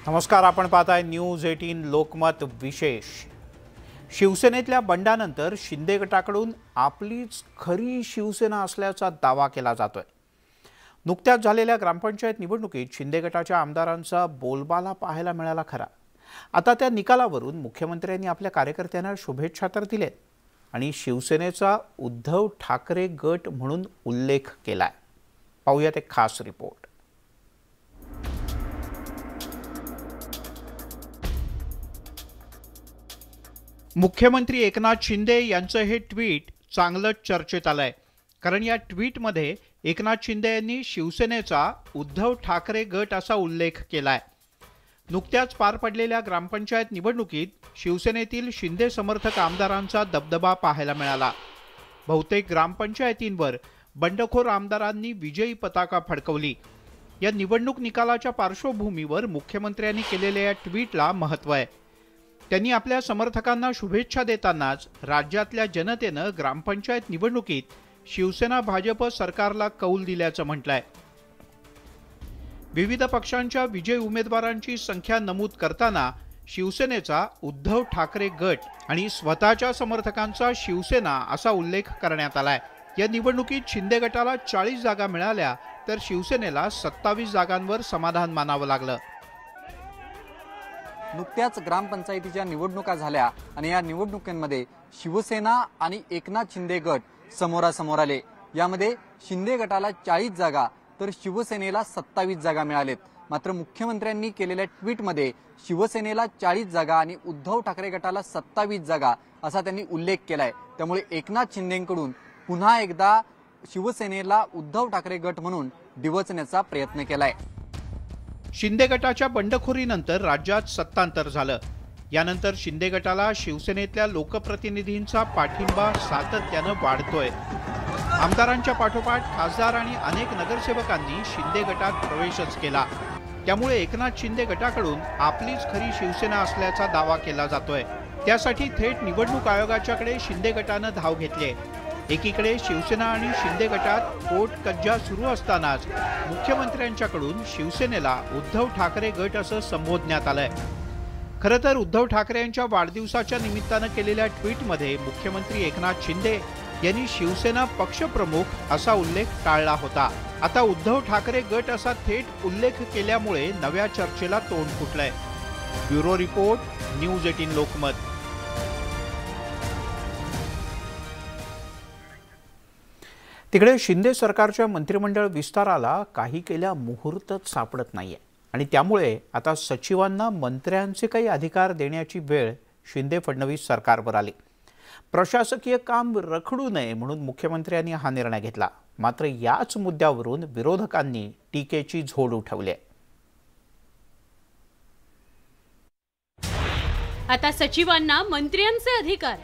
नमस्कार, आपण पाहताय न्यूज 18 लोकमत विशेष। शिवसेनेतल्या बंडानंतर शिंदे गटाकडून आपलीच खरी शिवसेना असल्याचा दावा केला जातोय। नुकत्याच झालेल्या ग्रामपंचायत निवडणुकीत शिंदे गटाच्या आमदारांचा बोलबाला पाहायला मिळाला खरा। आता त्या निकालावरून मुख्यमंत्र्यांनी आपल्या कार्यकर्त्यांना शुभेच्छा तर दिलेत आणि शिवसेनेचा उद्धव ठाकरे गट म्हणून उल्लेख केलाय। पाहूयात एक खास रिपोर्ट। मुख्यमंत्री एकनाथ शिंदे यांचं हे ट्विट चांगलंच चर्चेत आलंय, कारण या ट्विटमध्ये एकनाथ शिंदे यांनी शिवसेनेचा उद्धव ठाकरे गट असा उल्लेख केलाय। नुकत्याच पार पडलेल्या ग्रामपंचायत निवडणुकीत शिवसेनेतील शिंदे समर्थक आमदारांचा दबदबा पाहायला मिळाला। बहुतेक ग्रामपंचायतींवर बंडखोर आमदारांनी विजयी पताका फडकवली। या निवडणूक निकालाच्या पार्श्वभूमीवर मुख्यमंत्र्यांनी केलेल्या या ट्विटला महत्त्व आहे। त्यांनी आपल्या समर्थकांना शुभेच्छा देतानाच राज्यातल्या जनतेनं ग्रामपंचायत निवडणुकीत शिवसेना भाजप सरकारला कौल दिल्याचं म्हटलंय। विविध पक्षांच्या विजयी उमेदवारांची संख्या नमूद करताना शिवसेनेचा उद्धव ठाकरे गट आणि स्वतःच्या समर्थकांचा शिवसेना असा उल्लेख करण्यात आलाय। या निवडणुकीत शिंदे गटाला 40 जागा मिळाल्या तर शिवसेनेला 27 जागांवर समाधान मानावं लागलं। नुकत्याच ग्रामपंचायतीच्या निवडणुका झाल्या आणि या निवडणुकांमध्ये शिवसेना आणि एकनाथ शिंदे गट समोरासमोर आले। यामध्ये शिंदे गटाला 40 जागा तर शिवसेनेला 27 जागा मिळालेत। मात्र मुख्यमंत्र्यांनी केलेल्या ट्विटमध्ये शिवसेनेला 40 जागा आणि उद्धव ठाकरे गटाला 27 जागा असा त्यांनी उल्लेख केलाय। त्यामुळे एकनाथ शिंदेंकडून पुन्हा एकदा शिवसेनेला उद्धव ठाकरे गट म्हणून डिवचण्याचा प्रयत्न केलाय। शिंदे गटाच्या बंडखोरीनंतर राज्यात सत्तांतर झालं। यानंतर शिंदे गटाला शिवसेनेतल्या लोकप्रतिनिधींचा पाठिंबा सातत्यानं वाढतोय। आमदारांच्या पाठोपाठ खासदार आणि अनेक नगरसेवकांनी शिंदे गटात प्रवेशच केला। त्यामुळे एकनाथ शिंदे गटाकडून आपलीच खरी शिवसेना असल्याचा दावा केला जातोय। त्यासाठी थेट निवडणूक आयोगाच्याकडे शिंदे गटानं धाव घेतली आहे। एकीकडे शिवसेना आणि शिंदे गटात पोटकज्जा सुरू असतानाच मुख्यमंत्र्यांच्याकडून शिवसेनेला उद्धव ठाकरे गट असं संबोधण्यात आलंय। खरं तर उद्धव ठाकरे यांच्या वाढदिवसाच्या निमित्तानं केलेल्या ट्विटमध्ये मुख्यमंत्री एकनाथ शिंदे यांनी शिवसेना पक्षप्रमुख असा उल्लेख टाळला होता। आता उद्धव ठाकरे गट असा थेट उल्लेख केल्यामुळे नव्या चर्चेला तोंड फुटलंय। Bureau report, news 18 Lokmat. तिकडे शिंदे सरकारच्या मंत्रिमंडळ विस्ताराला काही केल्या मुहूर्तच सापडत नाहीये आणि त्यामुळे आता सचिवांना मंत्र्यांचे काही अधिकार देण्याची वेळ शिंदे फडणवीस सरकारवर आली। प्रशासकीय काम रखडू नये म्हणून मुख्यमंत्र्यांनी हा निर्णय घेतला। मात्र याच मुद्द्यावरून विरोधकांनी टीकेची झोड उठवली आहे। आता सचिवांना मंत्र्यांचे अधिकार,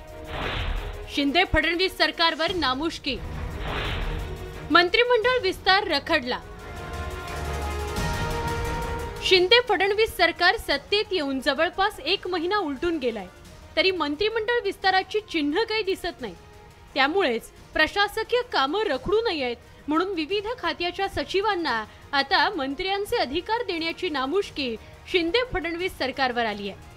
शिंदे फडणवीस सरकारवर नामुष्की, मंत्रिमंडळ विस्तार रखडला। शिंदे फडणवीस सरकार सत्तेत येऊन जवळपास 1 महिना उलटून गेलाय, तरी मंत्रिमंडळ विस्ताराची चिन्ह काही दिसत नाही। त्यामुळेच प्रशासकीय कामं रखडू नयेत म्हणून विविध खात्याच्या सचिवांना आता मंत्र्यांचे अधिकार देण्याची नामुष्की शिंदे फडणवीस सरकारवर आली आहे।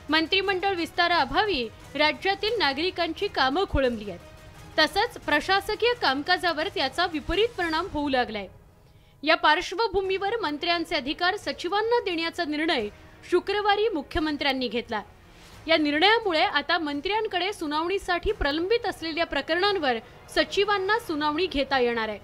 मंत्रिमंडळ विस्ताराअभावी राज्यातील नागरिकांची कामं खोळंबली आहेत। तसंच प्रशासकीय कामकाजावर त्याचा विपरीत परिणाम होऊ लागलाय। या पार्श्वभूमीवर मंत्र्यांचे अधिकार सचिवांना देण्याचा निर्णय शुक्रवारी मुख्यमंत्र्यांनी घेतला। या निर्णयामुळे आता मंत्र्यांकडे सुनावणीसाठी प्रलंबित असलेल्या प्रकरणांवर सचिवांना सुनावणी घेता येणार आहे।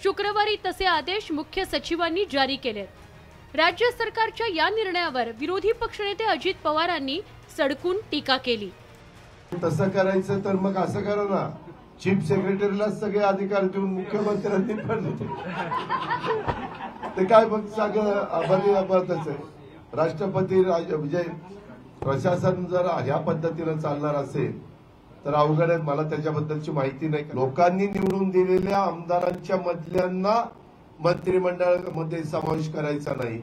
शुक्रवारी तसे आदेश मुख्य सचिवांनी जारी केलेत। राज्य सरकारच्या या निर्णयावर विरोधी पक्षनेते अजित पवारांनी सडकून टीका केली। तसं करायचं तर मग असं करा ना, चीफ सेक्रेटरीला सगळे अधिकार देऊन मुख्यमंत्र्यांनी पण ते काय मग सगळं राष्ट्रपती विजय प्रशासन जर ह्या पद्धतीने चालणार असेल तर अवघड आहे। मला त्याच्याबद्दलची माहिती नाही। लोकांनी निवडून दिलेल्या आमदारांच्या मधल्यांना मंत्रिमंडळामध्ये समावेश करायचा नाही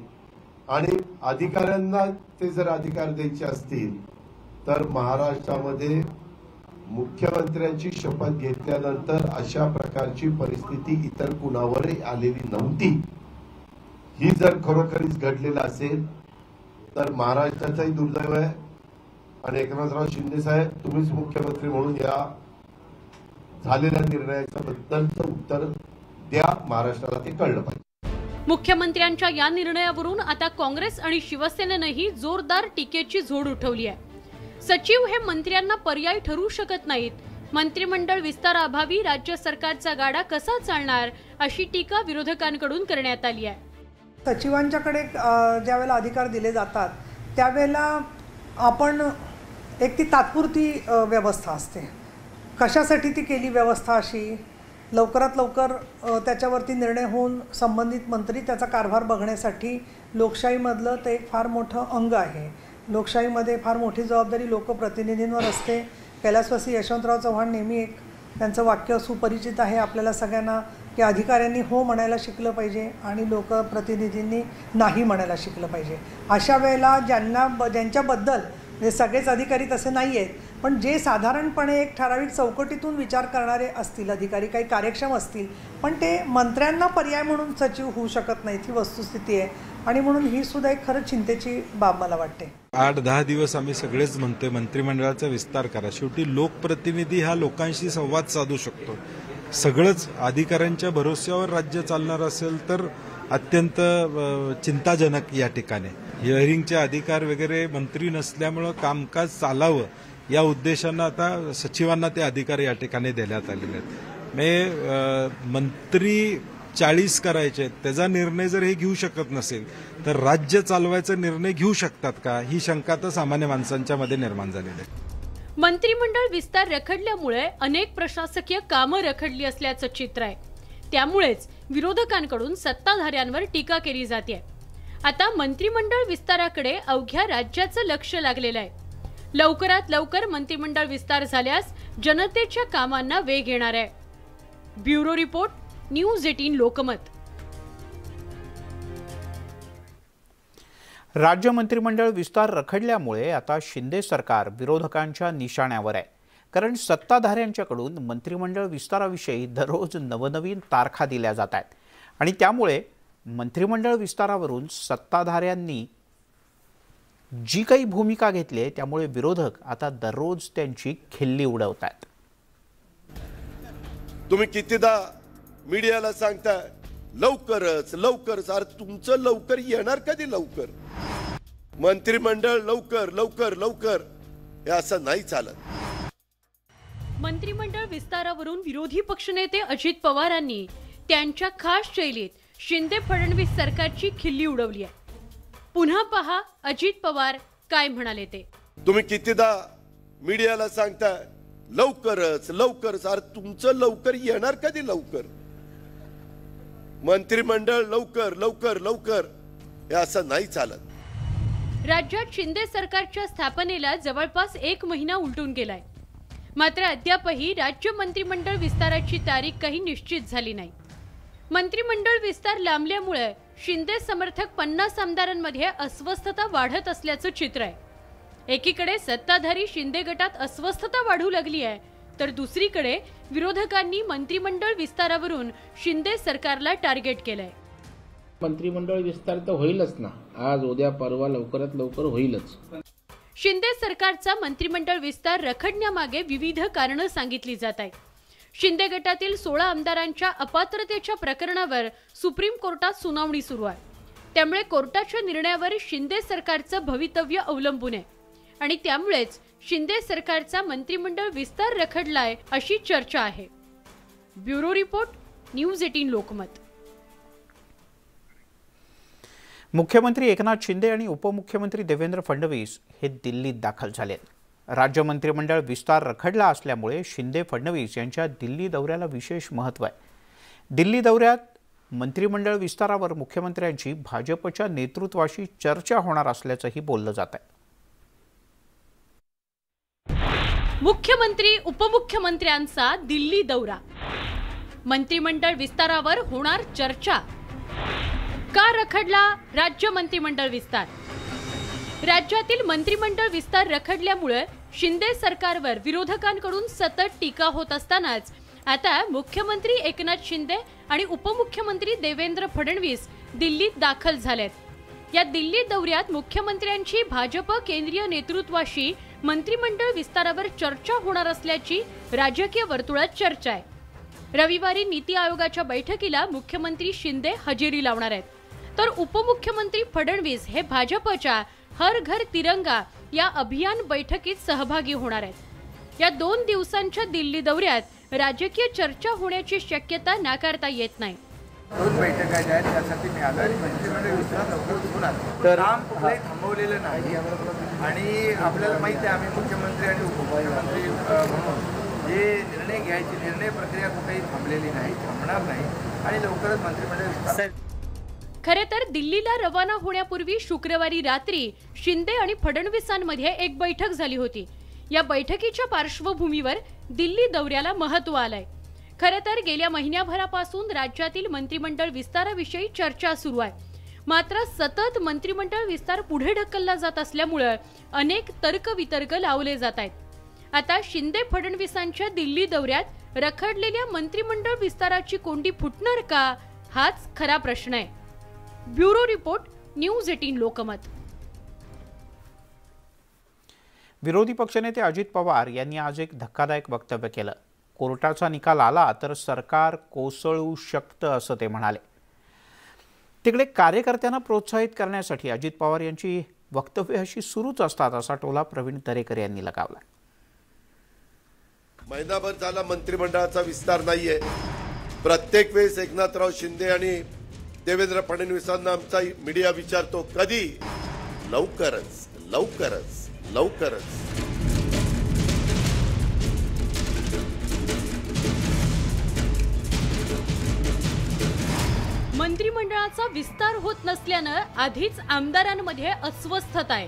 आणि अधिकाऱ्यांना ते जर अधिकार द्यायचे असतील तर महाराष्ट्रामध्ये मुख्यमंत्र्यांची शपथ घेतल्यानंतर अशा प्रकारची परिस्थिती इतर कुणावरही आलेली नव्हती। ही जर खरोखरीच घडलेलं असेल तर महाराष्ट्राचंही दुर्दैव आहे आणि एकनाथराव शिंदे साहेब तुम्हीच मुख्यमंत्री म्हणून या झालेल्या निर्णयाच्या बद्दलचं उत्तर द्या, महाराष्ट्राला ते कळलं पाहिजे. मुख्यमंत्र्यांच्या या निर्णयावरून आता काँग्रेस आणि शिवसेनेनंही जोरदार टीकेची झोड उठवली आहे. सचिव हे मंत्र्यांना पर्याय ठरू शकत नाहीत. मंत्रिमंडळ विस्ताराअभावी राज्य सरकारचा गाडा कसा चालणार अशी टीका विरोधकांकडून करण्यात आली आहे. सचिवांच्याकडे ज्यावेळेला अधिकार दिले जातात त्यावेळेला आपण एक ती तात्पुरती व्यवस्था असते. कशासाठी ती केली व्यवस्था अशी लवकरात लवकर त्याच्यावरती निर्णय होऊन संबंधित मंत्री त्याचा कारभार बघण्यासाठी लोकशाहीमधलं ते एक फार मोठं अंग आहे. लोकशाहीमध्ये फार मोठी जबाबदारी लोकप्रतिनिधींवर असते. कैलासवासी यशवंतराव चव्हाण नेहमी एक त्यांचं वाक्य सुपरिचित आहे आपल्याला सगळ्यांना की अधिकाऱ्यांनी हो म्हणायला शिकलं पाहिजे आणि लोकप्रतिनिधींनी नाही म्हणायला शिकलं पाहिजे. अशा वेळेला ज्यांच्याबद्दल म्हणजे सगळेच अधिकारी तसे नाही आहेत पण जे साधारणपणे एक ठराविक चौकटीतून विचार करणारे असतील अधिकारी काही कार्यक्षम असतील पण ते मंत्र्यांना पर्याय म्हणून सचिव होऊ शकत नाहीत ही वस्तुस्थिती आहे. आणि म्हणून ही सुद्धा एक खरंच चिंतेची बाब मला वाटते. 8-10 दिवस आम्ही सगळेच म्हणतोय मंत्रिमंडळाचा विस्तार करा. शेवटी लोकप्रतिनिधी हा लोकांशी संवाद साधू शकतो. सगळंच अधिकाऱ्यांच्या भरोश्यावर राज्य चालणार असेल तर अत्यंत चिंताजनक या ठिकाणी. हिअरिंगचे अधिकार वगैरे मंत्री नसल्यामुळं कामकाज चालावं या उद्देशानं आता सचिवांना ते अधिकार या ठिकाणी देण्यात आलेले आहेत. मंत्री 40 करायचे त्याचा निर्णय जर हे घेऊ शकत नसेल तर राज्य चालवायचा निर्णय घेऊ शकतात का ही शंका तर सामान्य माणसांच्या मध्ये निर्माण झालेली आहे. मंत्रिमंडळ विस्तार रखडल्यामुळे अनेक प्रशासकीय कामं रखडली असल्याचं चित्र आहे. त्यामुळेच विरोधकांकडून सत्ताधाऱ्यांवर टीका केली जाते. आता मंत्रिमंडळ विस्ताराकडे अवघ्या राज्याचं लक्ष लागलेलं आहे. लवकरात लवकर मंत्रिमंडळ विस्तार झाल्यास जनतेच्या कामांना वेग येणार आहे. Bureau report, news 18 Lokmat. राज्य मंत्रिमंडळ विस्तार रखडल्यामुळे आता शिंदे सरकार विरोधकांच्या निशाण्यावर आहे. कारण सत्ताधाऱ्यांच्याकडून मंत्रिमंडळ विस्ताराविषयी दररोज नवनवीन तारखा दिल्या जात आहेत आणि त्यामुळे मंत्रिमंडळ विस्तारावरून सत्ताधाऱ्यांनी जी काही भूमिका घेतली आहे त्यामुळे विरोधक आता दररोज त्यांची खिल्ली उडवतात. तुम्ही कितीदा मीडियाला सांगताय लवकरच लवकरच, अरे तुमचं लवकर येणार कधी? लवकर मंत्रिमंडळ लवकर लवकर लवकर हे असं नाही चालत. मंत्रिमंडळ विस्तारावरून विरोधी पक्षनेते अजित पवारांनी त्यांच्या खास शैलीत शिंदे फडणवीस सरकारची खिल्ली उडवली आहे. पुन्हा पहा अजित पवार काय म्हणाले ते. तुम्ही कितीदा मीडियाला सांगताय लवकरच लवकरच, अरे तुमचं लवकर येणार कधी? लवकर मंत्रिमंडळ लवकर लवकर लवकर हे असं नाही चालत. राज्यात शिंदे सरकारच्या स्थापनेला जवळपास 1 महिना उलटून गेलाय. मात्र अद्यापही राज्य मंत्रिमंडळ विस्ताराची तारीख काही निश्चित झाली नाही. मंत्रिमंडळ विस्तार लांबल्यामुळे शिंदे समर्थक 50 आमदारांमध्ये अस्वस्थता वाढत असल्याचं चित्र आहे. एकीकडे सत्ताधारी शिंदे गटात अस्वस्थता वाढू लागली आहे तर दुसरीकडे विरोधकांनी मंत्रिमंडळ विस्तारावरून शिंदे सरकारला टार्गेट केलंय. मंत्रिमंडळ विस्तार तर होईलच ना, आज उद्या परवा लवकरात लवकर होईलच. शिंदे सरकारचा मंत्रिमंडळ विस्तार रखडण्यामागे विविध कारणं सांगितली जात आहेत. शिंदे गटातील 16 आमदारांच्या अपात्रतेच्या प्रकरणावर सुप्रीम कोर्टात सुनावणी सुरू आहे. त्यामुळे कोर्टाच्या निर्णयावर शिंदे सरकारचं भवितव्य अवलंबून आहे आणि त्यामुळेच शिंदे सरकारचा मंत्रिमंडळ विस्तार रखडलाय अशी चर्चा आहे. Bureau report, news 18 Lokmat. मुख्यमंत्री एकनाथ शिंदे आणि उपमुख्यमंत्री देवेंद्र फडणवीस हे दिल्लीत दाखल झालेत. राज्य मंत्रिमंडळ विस्तार रखडला असल्यामुळे शिंदे फडणवीस यांच्या दिल्ली दौऱ्याला विशेष महत्त्व आहे. दिल्ली दौऱ्यात मंत्रिमंडळ विस्तारावर मुख्यमंत्र्यांची भाजपच्या नेतृत्वाशी चर्चा होणार असल्याचंही बोललं जात आहे. मुख्यमंत्री उपमुख्यमंत्र्यांचा दिल्ली दौरा, मंत्रिमंडळ विस्तारावर होणार चर्चा. का रखडला राज्य मंत्रिमंडळ विस्तार? राज्यातील मंत्रिमंडळ विस्तार रखडल्यामुळे शिंदे सरकारवर विरोधकांकडून सतत टीका होत असतानाच आता मुख्यमंत्री एकनाथ शिंदे आणि उपमुख्यमंत्री देवेंद्र फडणवीस दिल्लीत दाखल झालेत. या दिल्ली दौऱ्यात मुख्यमंत्र्यांची भाजप केंद्रीय नेतृत्वाशी मंत्रिमंडळ विस्तारावर चर्चा होणार असल्याची राजकीय वर्तुळात चर्चा आहे. रविवारी नीती आयोगाच्या बैठकीला मुख्यमंत्री शिंदे हजेरी लावणार आहेत, तर उपमुख्यमंत्री फडणवीस हे भाजपच्या हर घर तिरंगा या अभियान बैठकीत सहभागी होणार आहेत. या 2 दिवसांच्या दिल्ली दौऱ्यात राजकीय चर्चा होण्याची शक्यता नाकारता येत नाही. 2 बैठका ज्या आहेत त्यासाठी मी आलो आणि मंत्रिमंडळ विस्तार लवकर होऊन आलो. काम कुठलंही थांबवलेलं नाही आणि आपल्याला माहिती आहे आम्ही मुख्यमंत्री आणि उपमुख्यमंत्री म्हणून जे निर्णय घ्यायची निर्णय प्रक्रिया कुठेही थांबलेली नाही, थांबणार नाही आणि लवकरच मंत्रिमंडळ विस्तार. खरे तर दिल्लीला रवाना होण्यापूर्वी शुक्रवारी रात्री शिंदे आणि फडणवीसांमध्ये एक बैठक झाली होती. या बैठकीच्या पार्श्वभूमीवर दिल्ली दौऱ्याला महत्त्व आलंय. खरे तर गेल्या महिन्याभरापासून राज्यातील मंत्रिमंडळ विस्ताराविषयी चर्चा सुरू आहे. मात्र सतत मंत्रिमंडळ विस्तार पुढे ढकलला जात असल्यामुळे अनेक तर्कवितर्क लावले जात आहेत. आता शिंदे फडणवीसांच्या दिल्ली दौऱ्यात रखडलेल्या मंत्रिमंडळ विस्ताराची कोंडी फुटणार का, हाच खरा प्रश्न आहे. Bureau report, news 18 Lokmat. विरोधी पक्षनेते अजित पवार यांनी आज एक धक्कादायक वक्तव्य केलं. कोर्टाचा निकाल आला तर सरकार कोसळू शकतं असं ते म्हणाले. तिकडे कार्यकर्त्यांना प्रोत्साहित करण्यासाठी अजित पवार यांची वक्तव्य अशी सुरूच असतात असा टोला प्रवीण दरेकर यांनी लगावला. महिनाभर झाला मंत्रिमंडळाचा विस्तार नाहीये. प्रत्येक वेळेस एकनाथराव शिंदे आणि देवेंद्र फडणवीसांना आमचा मीडिया विचारतो कधी. लवकरच लवकरच लवकरच. मंत्रिमंडळाचा विस्तार होत नसल्यानं आधीच आमदारांमध्ये अस्वस्थता आहे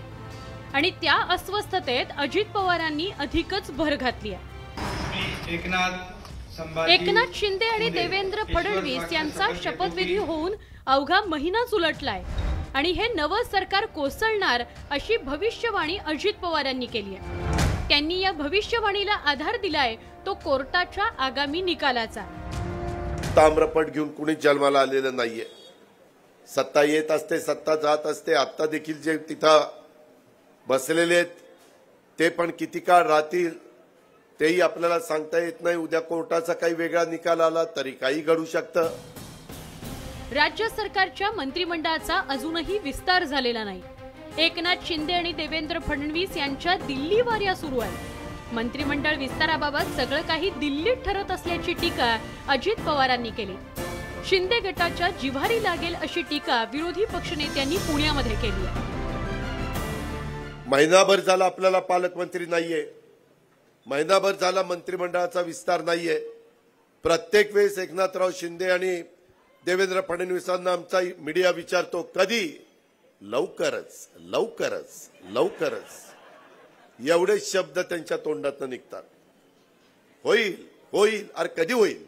आणि त्या अस्वस्थतेत अजित पवारांनी अधिकच भर घातली आहे. एकनाथ शिंदे आणि देवेंद्र फडणवीस यांचा शपथविधी होऊन अवघा महिनाच उलटलाय आणि हे नवं सरकार कोसळणार अशी भविष्यवाणी अजित पवारांनी केली आहे. त्यांनी या भविष्यवाणीला आधार दिलाय तो कोर्टाच्या आगामी निकालाचा. ताम्रपट घेऊन कुणीच जन्माला आलेलं नाहीये. सत्ता येत असते, सत्ता जात असते. आता देखील जे तिथं बसलेले आहेत ते पण किती काळ राहतील तेही आपल्याला सांगता येत नाही. उद्या कोर्टाचा काही वेगळा निकाल आला तरी काही घडू शकतं. राज्य सरकारच्या मंत्रिमंडळाचा अजूनही विस्तार झालेला नाही. एकनाथ शिंदे आणि देवेंद्र फडणवीस यांच्या दिल्ली वार्या सुरू आहे. मंत्रिमंडळ विस्ताराबाबत सगळं काही दिल्लीत ठरत असल्याची टीका अजित पवारांनी केली. शिंदे गटाच्या जिव्हारी लागेल अशी टीका विरोधी पक्षनेत्यांनी पुण्यामध्ये केली आहे. महिनाभर झाला आपल्याला पालकमंत्री नाहीये. महिनाभर झाला मंत्रिमंडळाचा विस्तार नाहीये. प्रत्येक वेळेस एकनाथराव शिंदे आणि देवेंद्र फडणवीसांना आमचा मीडिया विचारतो कधी. लवकरच लवकरच लवकरच एवढे शब्द त्यांच्या तोंडातून निघतात. होईल होईल अरे कधी होईल.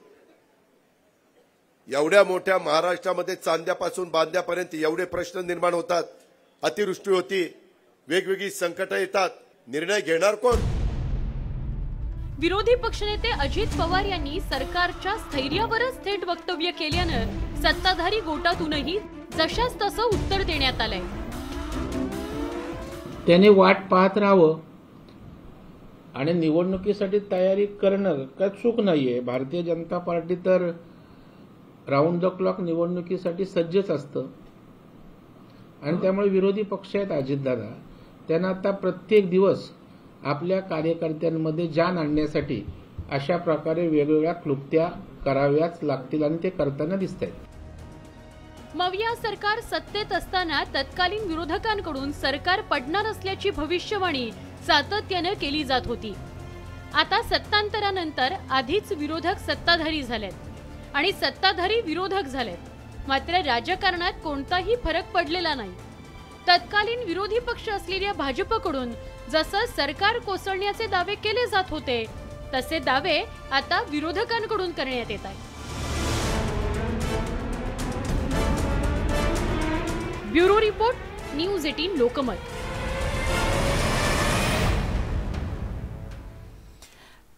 एवढ्या मोठ्या महाराष्ट्रामध्ये चांद्यापासून बांद्यापर्यंत एवढे प्रश्न निर्माण होतात. अतिवृष्टी होती, वेगवेगळी संकट येतात. निर्णय घेणार कोण. विरोधी पक्षनेते अजित पवार यांनी सरकारच्या स्थैर्यावरच थेट वक्तव्य केल्यानं सत्ताधारी गोटातूनही जशास तसं उत्तर देण्यात आलंय. त्याने वाट पाहत राहावं आणि निवडणुकीसाठी तयारी करणं काय चूक नाहीये. भारतीय जनता पार्टी तर राऊंड द क्लॉक निवडणुकीसाठी सज्जच असतं आणि त्यामुळे विरोधी पक्ष आहेत अजितदादा, त्यांना आता प्रत्येक दिवस आपल्या कार्यकर्त्यांमध्ये जान आणण्यासाठी अशा प्रकारे वेगवेगळ्या क्लुप्त्या कराव्याच लागतील आणि ते करताना दिसत आहेत. मविया सरकार सत्तेत असताना तत्कालीन विरोधकांकडून सरकार पडणार असल्याची भविष्यवाणी सातत्याने केली जात होती. आता सत्तांतरानंतर आधीच विरोधक सत्ताधारी झालेत आणि सत्ताधारी विरोधक झालेत. मात्र राजकारणात कोणताही फरक पडलेला नाही. तत्कालीन विरोधी पक्ष असलेल्या भाजपकडून जसं सरकार कोसळण्याचे दावे केले जात होते तसे दावे आता विरोधकांकडून करण्यात येत आहेत. Bureau report, news 18 Lokmat.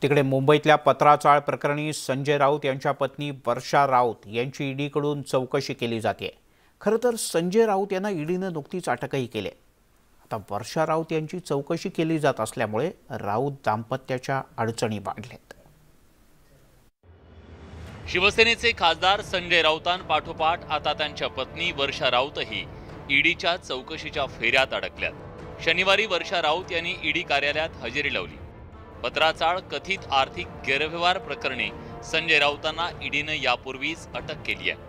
तिकडे मुंबईतल्या पत्राचाळ प्रकरणी संजय राऊत यांच्या पत्नी वर्षा राऊत यांची ईडीकडून चौकशी केली जाते. खरं तर संजय राऊत यांना ईडीनं नुकतीच अटकही केली. आता वर्षा राऊत यांची चौकशी केली जात असल्यामुळे राऊत दाम्पत्याच्या अडचणी वाढल्यात. शिवसेनेचे खासदार संजय राऊतांपाठोपाठ आता त्यांच्या पत्नी वर्षा राऊतही ईडीच्या चौकशीच्या फेऱ्यात अडकल्यात. शनिवारी वर्षा राऊत यांनी ईडी कार्यालयात हजेरी लावली. पत्राचाळ कथित आर्थिक गैरव्यवहार प्रकरणी संजय राऊतांना ईडीनं यापूर्वीच अटक केली आहे.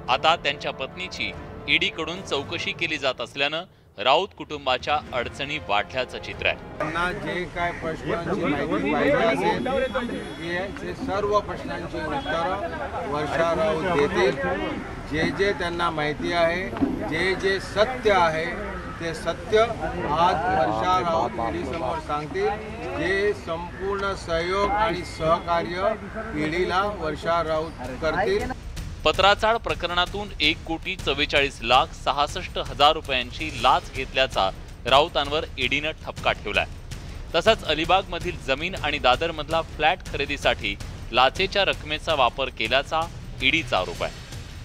आता त्यांच्या पत्नीची ईडीकडून चौकशी केली जात असल्यानं राऊत कुटुंबाच्या अडचणी वाढल्याचं चित्र आहे. त्यांना जे काय प्रश्नांची माहिती पाहिजे असेल ते सर्व प्रश्नांची उत्तरं वर्षा राऊत देतील. जे त्यांना माहिती आहे, जे सत्य आहे ते सत्य आज वर्षा राऊत ईडीसमोर सांगतील. जे संपूर्ण सहयोग आणि सहकार्य ईडीला वर्षा राऊत करतील. पत्राचाळ प्रकरणातून 1,44,66,000 रुपयांची लाच घेतल्याचा राऊतांवर ईडीनं ठपका ठेवलाय. तसंच अलिबागमधील जमीन आणि दादरमधला फ्लॅट खरेदीसाठी लाचेच्या रकमेचा वापर केल्याचा ईडीचा आरोप आहे.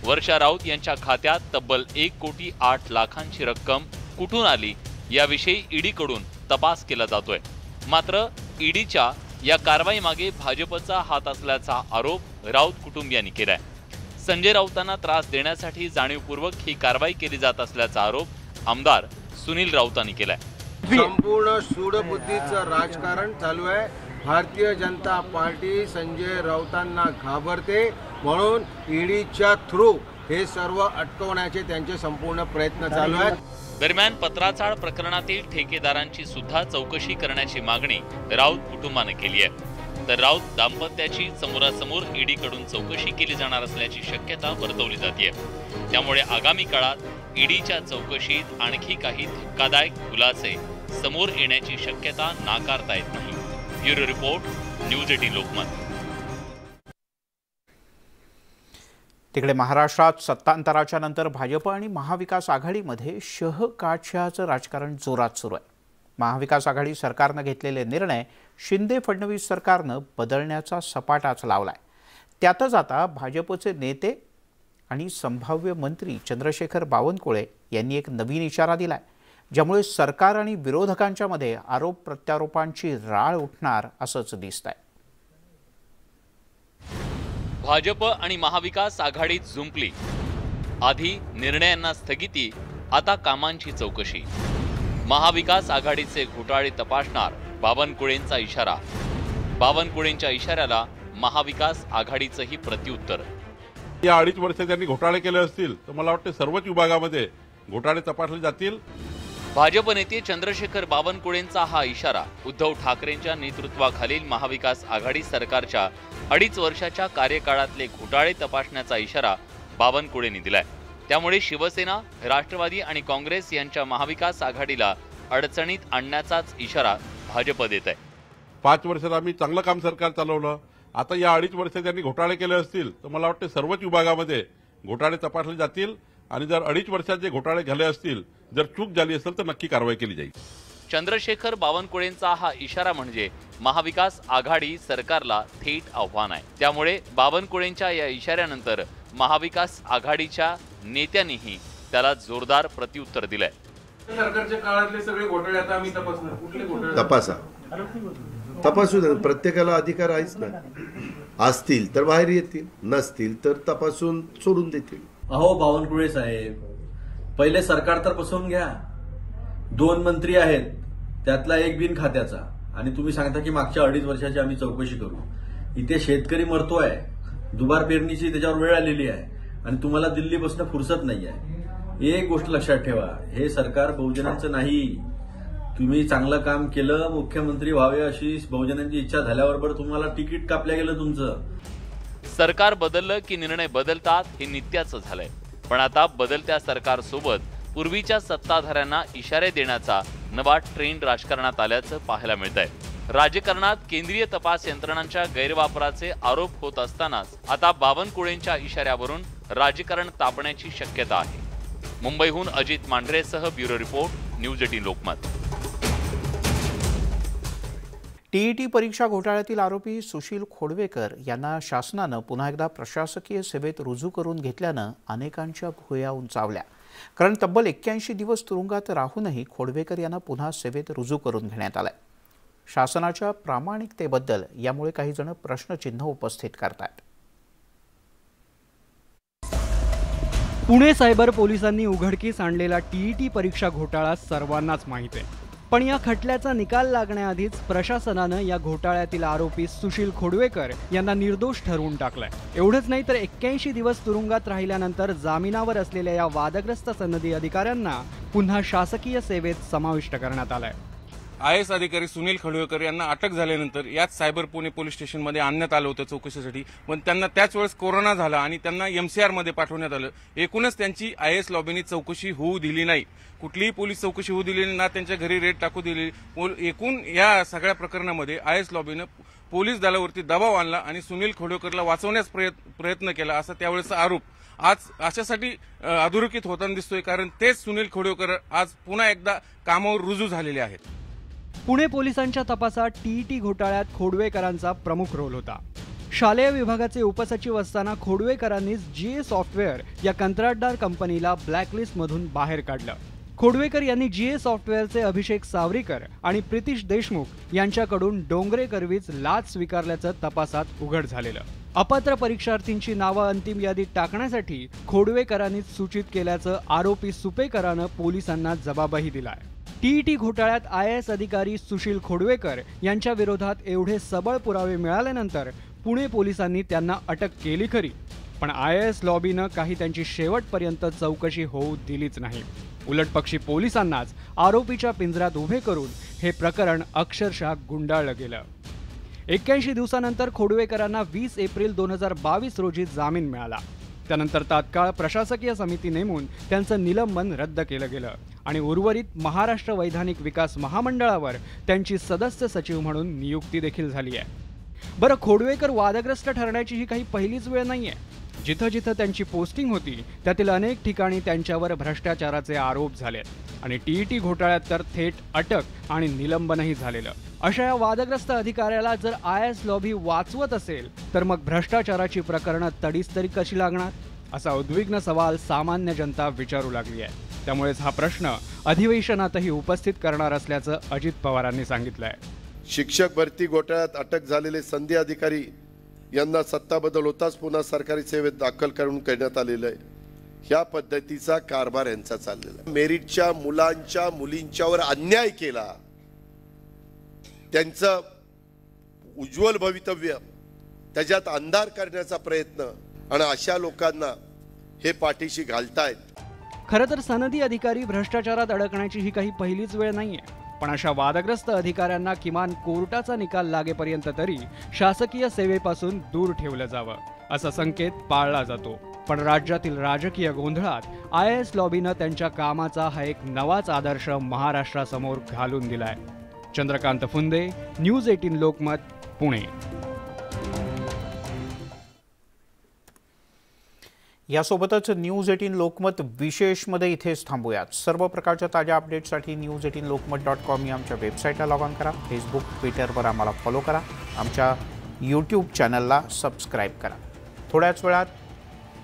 वर्षा राऊत यांच्या खात्यात तब्बल 1,08,00,000ची रक्कम कुठून आली याविषयी ईडीकडून तपास केला जातोय. मात्र ईडीच्या या कारवाईमागे भाजपचा हात असल्याचा आरोप राऊत कुटुंबियांनी केलाय. संजय राऊतांना त्रास देण्यासाठी जाणीवपूर्वक ही कारवाई केली जात असल्याचा आरोप आमदार सुनील राऊतांनी केलाय. संपूर्ण सूडबुद्धीचं राजकारण चालू आहे. भारतीय जनता पार्टी संजय राऊतांना घाबरते म्हणून ईडीच्या थ्रू हे सर्व अटकवण्याचे त्यांचे संपूर्ण प्रयत्न चालू आहेत. दरम्यान पत्राचाळ प्रकरणातील ठेकेदारांची सुद्धा चौकशी करण्याची मागणी राऊत कुटुंबाने केली आहे. तर राऊत दाम्पत्याची समोरासमोर ईडीकडून चौकशी केली जाणार असल्याची शक्यता वर्तवली जाते. त्यामुळे आगामी काळात ईडीच्या चौकशीत आणखी काही धक्कादायक खुलासे समोर येण्याची शक्यता नाकारता येत नाही. Bureau report, news 18 Lokmat. तिकडे महाराष्ट्रात सत्तांतराच्या नंतर भाजप आणि महाविकास आघाडीमध्ये शहकाठ्याचं राजकारण जोरात सुरू आहे. महाविकास आघाडी सरकारनं घेतलेले निर्णय शिंदे फडणवीस सरकारनं बदलण्याचा सपाटाच लावलाय. त्यातच आता भाजपचे नेते आणि संभाव्य मंत्री चंद्रशेखर बावनकुळे यांनी एक नवीन इशारा दिलाय, ज्यामुळे सरकार आणि विरोधकांच्या मध्ये आरोप प्रत्यारोपांची राळ उठणार असंच दिसतंय. भाजप आणि महाविकास आघाडीत जुंपली. आधी निर्णयांना स्थगिती, आता कामांची चौकशी. महाविकास आघाडीचे घोटाळे तपासणार बावनकुळेंचा इशारा. बावनकुळेंच्या इशाऱ्याला महाविकास आघाडीचंही प्रत्युत्तर. या 2.5 वर्षात त्यांनी घोटाळे केले असतील तर मला वाटतं सर्वच विभागामध्ये घोटाळे तपासले जातील. भाजप नेते चंद्रशेखर बावनकुळेंचा हा इशारा उद्धव ठाकरेंच्या नेतृत्वाखालील महाविकास आघाडी सरकारच्या 2.5 वर्षाच्या कार्यकाळातले घोटाळे तपासण्याचा इशारा बावनकुळेंनी दिलाय. त्यामुळे शिवसेना, राष्ट्रवादी आणि काँग्रेस यांच्या महाविकास आघाडीला अडचणीत आणण्याचाच इशारा भाजप देत आहे. 5 वर्षात आम्ही चांगलं काम सरकार चालवलं. आता या 2.5 वर्षात त्यांनी घोटाळे केले असतील तर मला वाटतं सर्वच विभागामध्ये घोटाळे तपासले जातील आणि जर 2.5 वर्षात जे घोटाळे झाले असतील, जर चूक झाली असेल तर नक्की कारवाई केली जाईल. चंद्रशेखर बावनकुळेंचा हा इशारा म्हणजे महाविकास आघाडी सरकारला थेट आव्हान आहे. त्यामुळे बावनकुळेंच्या या इशाऱ्यानंतर महाविकास आघाडीच्या नेत्यांनीही त्याला जोरदार प्रत्युत्तर दिलंय. सरकारच्या काळातले सगळे घोटाळे आता आम्ही तपासणार. कुठले घोटाळे तपासू द्या. प्रत्येकाला अधिकार आहेच ना. असतील तर बाहेर येतील, नसतील तर तपासून सोडून देतील. अहो बावनकुळे साहेब, पहिले सरकार तर बसवून घ्या. 2 मंत्री आहेत, त्यातला एक बिन खात्याचा, आणि तुम्ही सांगता की मागच्या 2.5 वर्षाची आम्ही चौकशी करू. इथे शेतकरी मरतोय, दुबार पेरणीची त्याच्यावर वेळ आलेली आहे आणि तुम्हाला दिल्ली बसणं फुरसत नाही आहे. एक गोष्ट लक्षात ठेवा, हे सरकार बहुजनांचं नाही. तुम्ही चांगलं काम केलं, मुख्यमंत्री व्हावे अशी बहुजनांची इच्छा झाल्याबरोबर तुम्हाला तिकीट कापल्या गेलं तुमचं. सरकार बदललं की निर्णय बदलतात हे नित्याचं झालंय. पण आता बदलत्या सरकारसोबत पूर्वीच्या सत्ताधाऱ्यांना इशारे देण्याचा नवा ट्रेंड राजकारणात आल्याचं पाहायला मिळतंय. राजकारणात केंद्रीय तपास यंत्रणांच्या गैरवापराचे आरोप होत असतानाच आता बावनकुळेंच्या इशाऱ्यावरून राजकारण तापण्याची शक्यता आहे. मुंबईहून अजित मांढरेसह bureau report, news 18 Lokmat. TET परीक्षा घोटाळ्यातील आरोपी सुशील खोडवेकर यांना शासनानं पुन्हा एकदा प्रशासकीय सेवेत रुजू करून घेतल्यानं अनेकांच्या भुवया उंचावल्या. कारण तब्बल 81 दिवस तुरुंगात राहूनही खोडवेकर यांना पुन्हा सेवेत रुजू करून घेण्यात आलंय. शासनाच्या प्रामाणिकतेबद्दल यामुळे काही जण प्रश्नचिन्ह उपस्थित करतात. पुणे सायबर पोलिसांनी उघडकीस आणलेला टीईटी परीक्षा घोटाळा सर्वांनाच माहीत आहे. पण या खटल्याचा निकाल लागण्याआधीच प्रशासनानं या घोटाळ्यातील आरोपी सुशील खोडवेकर यांना निर्दोष ठरवून टाकलंय. एवढंच नाही तर 81 दिवस तुरुंगात राहिल्यानंतर जामिनावर असलेल्या या वादग्रस्त सनदी अधिकाऱ्यांना पुन्हा शासकीय सेवेत समाविष्ट करण्यात आलंय. IAS अधिकारी सुनील खोडवेकर यांना अटक झाल्यानंतर याच सायबर पुणे पोलीस स्टेशनमध्ये आणण्यात आलं होतं चौकशीसाठी. पण त्यांना त्याच वेळेस कोरोना झाला आणि त्यांना MCR मध्ये पाठवण्यात आलं. एकूणच त्यांची IAS लॉबीने चौकशी होऊ दिली नाही. कुठलीही पोलीस चौकशी होऊ दिली ना त्यांच्या घरी रेड टाकू दिली. एकूण या सगळ्या प्रकरणामध्ये IAS लॉबीनं पोलीस दलावरती दबाव आणला आणि सुनील खोडवेकरला वाचवण्यास प्रयत्न केला असा त्यावेळेचा आरोप आज अशासाठी अधोरेखित होताना दिसतोय. कारण तेच सुनील खोडवेकर आज पुन्हा एकदा कामावर रुजू झालेले आहेत. पुणे पोलिसांच्या तपासात टीईटी घोटाळ्यात खोडवेकरांचा प्रमुख रोल होता. शालेय विभागाचे उपसचिव असताना खोडवेकरांनीच GA सॉफ्टवेअर या कंत्राटदार कंपनीला ब्लॅकलिस्टमधून बाहेर काढलं. खोडवेकर यांनी GA सॉफ्टवेअरचे अभिषेक सावरीकर आणि प्रितिश देशमुख यांच्याकडून डोंगरे करवीच लाच स्वीकारल्याचं तपासात उघड झालेलं. अपात्र परीक्षार्थींची नावं अंतिम यादीत टाकण्यासाठी खोडवेकरांनीच सूचित केल्याचं आरोपी सुपेकरानं पोलिसांना जबाबही दिलाय. टीईटी घोटाळ्यात IAS अधिकारी सुशील खोडवेकर यांच्या विरोधात एवढे सबळ पुरावे मिळाल्यानंतर पुणे पोलिसांनी त्यांना अटक केली खरी, पण IAS लॉबीनं काही त्यांची शेवटपर्यंत चौकशी होऊ दिलीच नाही. उलटपक्षी पोलिसांनाच आरोपीच्या पिंजऱ्यात उभे करून हे प्रकरण अक्षरशः गुंडाळलं गेलं. 81 दिवसानंतर खोडवेकरांना 20 एप्रिल 2022 रोजी जामीन मिळाला. त्यानंतर तात्काळ प्रशासकीय समिती नेमून त्यांचं निलंबन रद्द केलं गेलं आणि उर्वरित महाराष्ट्र वैधानिक विकास महामंडळावर त्यांची सदस्य सचिव म्हणून नियुक्ती देखील झाली आहे. बरं, खोडवेकर वादग्रस्त ठरण्याची ही काही पहिलीच वेळ नाहीये. जिथं जिथं त्यांची पोस्टिंग होती त्यातील अनेक ठिकाणी त्यांच्यावर भ्रष्टाचाराचे आरोप झालेत आणि टीईटी घोटाळ्यात तर थेट अटक आणि निलंबनही झालेलं. अशा या वादग्रस्त अधिकाऱ्याला जर IAS लॉबी वाचवत असेल तर मग भ्रष्टाचाराची प्रकरणं तडीस तरी कशी लागणार, असा उद्विग्न सवाल सामान्य जनता विचारू लागली आहे. त्यामुळेच हा प्रश्न अधिवेशनातही उपस्थित करणार असल्याचं अजित पवारांनी सांगितलंय. शिक्षक भरती घोटाळ्यात अटक झालेले संधी अधिकारी यांना सत्ता बदल होताच पुन्हा सरकारी सेवेत दाखल करून करण्यात आलेलं आहे. ह्या पद्धतीचा कारभार यांचा चाललेला आहे. मेरिटच्या मुलांच्या मुलींच्यावर अन्याय केला, त्यांचं उज्ज्वल भवितव्य त्याच्यात अंधार करण्याचा प्रयत्न, आणि अशा लोकांना हे पाठीशी घालतायत. खरं तर सनदी अधिकारी भ्रष्टाचारात अडकण्याची ही काही पहिलीच वेळ नाहीये. पण अशा वादग्रस्त अधिकाऱ्यांना किमान कोर्टाचा निकाल लागेपर्यंत तरी शासकीय सेवेपासून दूर ठेवलं जावं असा संकेत पाळला जातो. पण राज्यातील राजकीय गोंधळात IAS लॉबीनं त्यांच्या कामाचा हा एक नवाच आदर्श महाराष्ट्रासमोर घालून दिलाय. चंद्रकांत फुंदे, न्यूज 18 लोकमत, पुणे. यासोबतच न्यूज 18 लोकमत विशेषमध्ये इथेच थांबूयात. सर्व प्रकारच्या ताज्या अपडेट्ससाठी news18lokmat.com या आमच्या वेबसाईटला लॉग ऑन करा. फेसबुक, ट्विटरवर आम्हाला फॉलो करा. आमच्या YouTube चॅनलला सबस्क्राईब करा. थोड्याच वेळात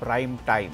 प्राईम टाईम.